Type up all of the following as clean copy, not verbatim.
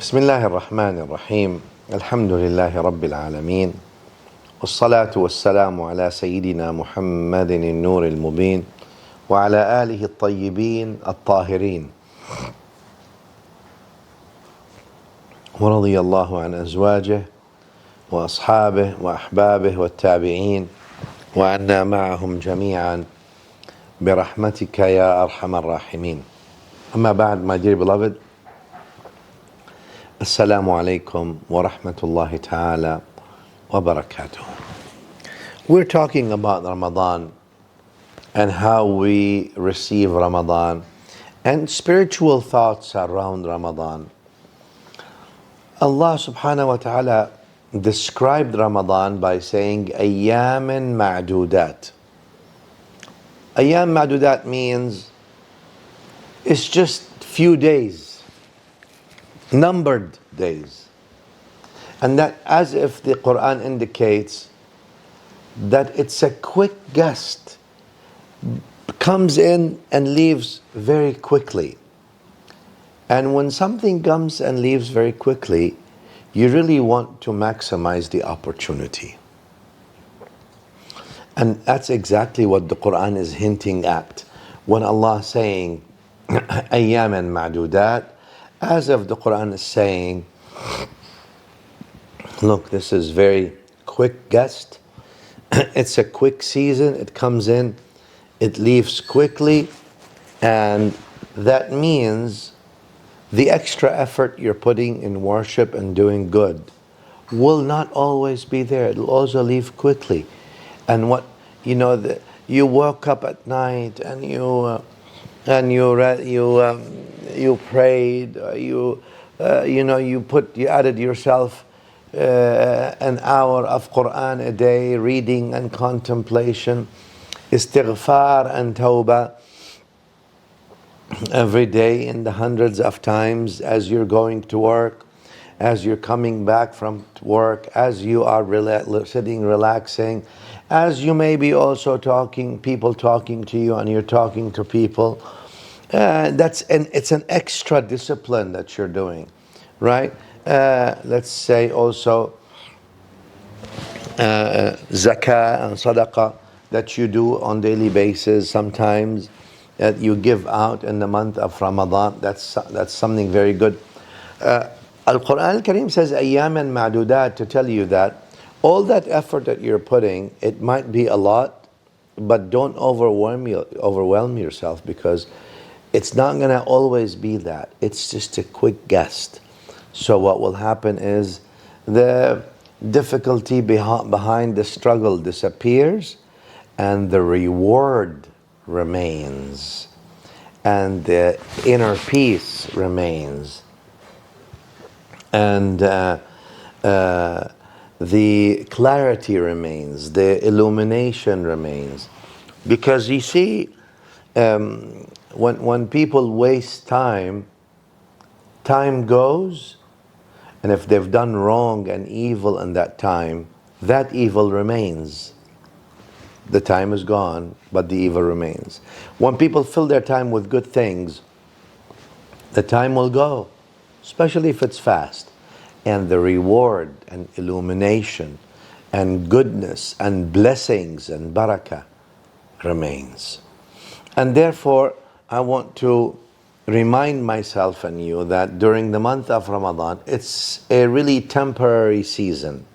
بسم الله الرحمن الرحيم الحمد لله رب العالمين والصلاة والسلام على سيدنا محمد النور المبين وعلى آله الطيبين الطاهرين ورضي الله عن أزواجه وأصحابه وأحبابه والتابعين وعنا معهم جميعا برحمتك يا أرحم الراحمين. أما بعد, my dear beloved, Assalamu alaikum wa rahmatullahi ta'ala wa barakatuh. We're talking about Ramadan and how we receive Ramadan and spiritual thoughts around Ramadan. Allah subhanahu wa ta'ala described Ramadan by saying ayyamin ma'dudat. Ayyam ma'dudat means it's just few days, numbered days. And that, as if the Quran indicates that it's a quick guest, comes in and leaves very quickly. And when something comes and leaves very quickly, you really want to maximize the opportunity. And that's exactly what the Quran is hinting at when Allah is saying ayyam and ma'dudat, as if the Quran is saying, look, this is very quick guest. It's a quick season. It comes in, it leaves quickly, and that means the extra effort you're putting in worship and doing good will not always be there. It'll also leave quickly. And what, you woke up at night and you prayed, you added yourself an hour of Quran a day, reading and contemplation, istighfar and tawbah every day in the hundreds of times as you're going to work, as you're coming back from work, as you are sitting relaxing, as you may be also people talking to you and you're talking to people. It's an extra discipline that you're doing, right? Let's say also zakah and sadaqah that you do on daily basis, sometimes that you give out in the month of Ramadan. That's something very good. Al-Quran Al-Karim says ayyam and ma'dudat, to tell you that all that effort that you're putting, it might be a lot, but don't overwhelm yourself, because it's not going to always be that. It's just a quick guest. So what will happen is the difficulty behind the struggle disappears and the reward remains and the inner peace remains and the clarity remains, the illumination remains. Because you see, when people waste time goes, and if they've done wrong and evil in that time, that evil remains. The time is gone, but the evil remains. When people fill their time with good things, the time will go, especially if it's fast. And the reward and illumination and goodness and blessings and barakah remains. And therefore, I want to remind myself and you that during the month of Ramadan, it's a really temporary season.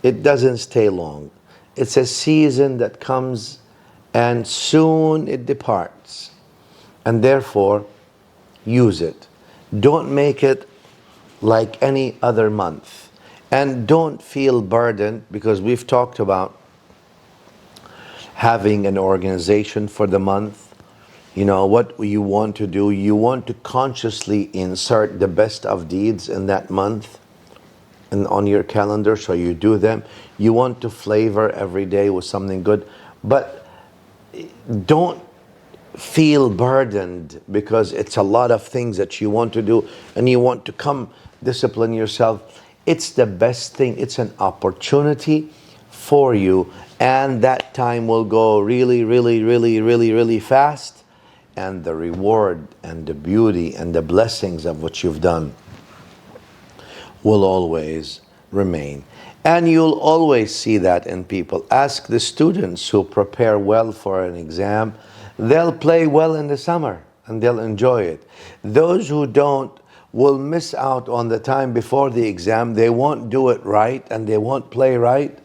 It doesn't stay long. It's a season that comes and soon it departs. And therefore, use it. Don't make it like any other month. And don't feel burdened, because we've talked about having an organization for the month. What you want to do, you want to consciously insert the best of deeds in that month and on your calendar, so you do them. You want to flavor every day with something good, but don't feel burdened because it's a lot of things that you want to do and you want to discipline yourself. It's the best thing. It's an opportunity for you, and that time will go really, really, really, really, really fast. And the reward and the beauty and the blessings of what you've done will always remain. And you'll always see that in people. Ask the students who prepare well for an exam, they'll play well in the summer and they'll enjoy it. Those who don't will miss out on the time before the exam. They won't do it right and they won't play right.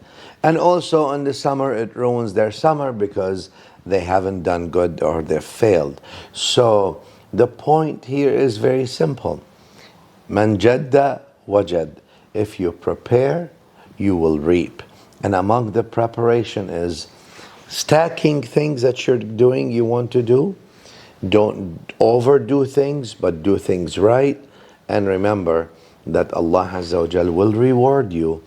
And also in the summer, it ruins their summer because they haven't done good or they've failed. So the point here is very simple. Man jadda wajad. If you prepare, you will reap. And among the preparation is stacking things that you're doing, you want to do. Don't overdo things, but do things right. And remember that Allah Azza wa Jal will reward you,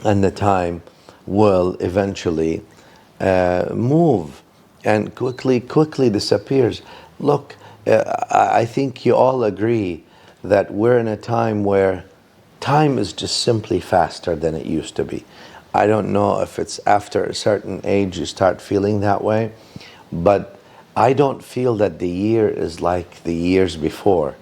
and the time will eventually move and quickly disappears. Look, I think you all agree that we're in a time where time is just simply faster than it used to be. I don't know if it's after a certain age you start feeling that way, but I don't feel that the year is like the years before.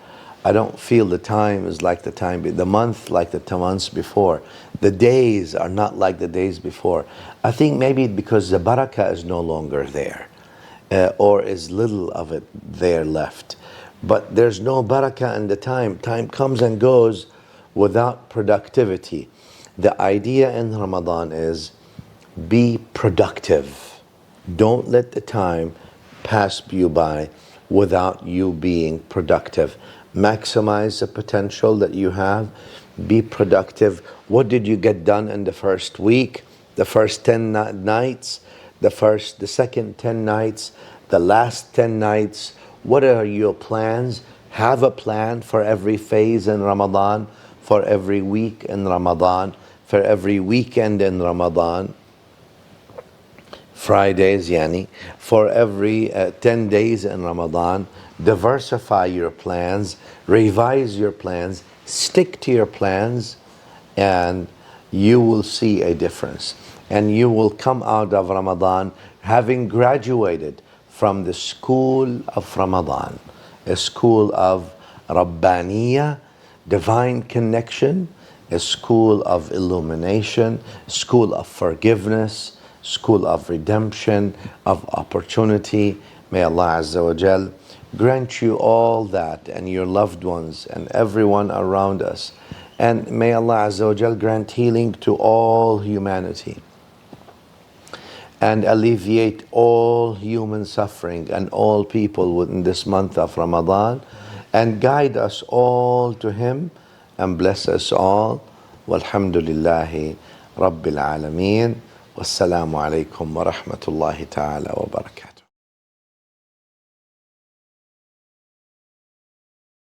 I don't feel the time is like the month like the months before. The days are not like the days before. I think maybe because the barakah is no longer there, or is little of it there left. But there's no barakah in the time. Time comes and goes without productivity. The idea in Ramadan is be productive. Don't let the time pass you by without you being productive. Maximize the potential that you have. Be productive. What did you get done in the first week, the first 10 nights, the second 10 nights, the last 10 nights? What are your plans? Have a plan for every phase in Ramadan, for every week in Ramadan, for every weekend in Ramadan. Fridays, yani, for every 10 days in Ramadan. Diversify your plans, revise your plans, stick to your plans, and you will see a difference. And you will come out of Ramadan having graduated from the school of Ramadan, a school of Rabbaniyah, divine connection, a school of illumination, school of forgiveness, school of redemption, of opportunity. May Allah Azza wa Jal grant you all that, and your loved ones and everyone around us. And may Allah Azza wa Jal grant healing to all humanity and alleviate all human suffering and all people within this month of Ramadan, and guide us all to Him and bless us all. Walhamdulillahi Rabbil Alameen. Wassalamu alaikum wa rahmatullahi ta'ala wa barakatuh.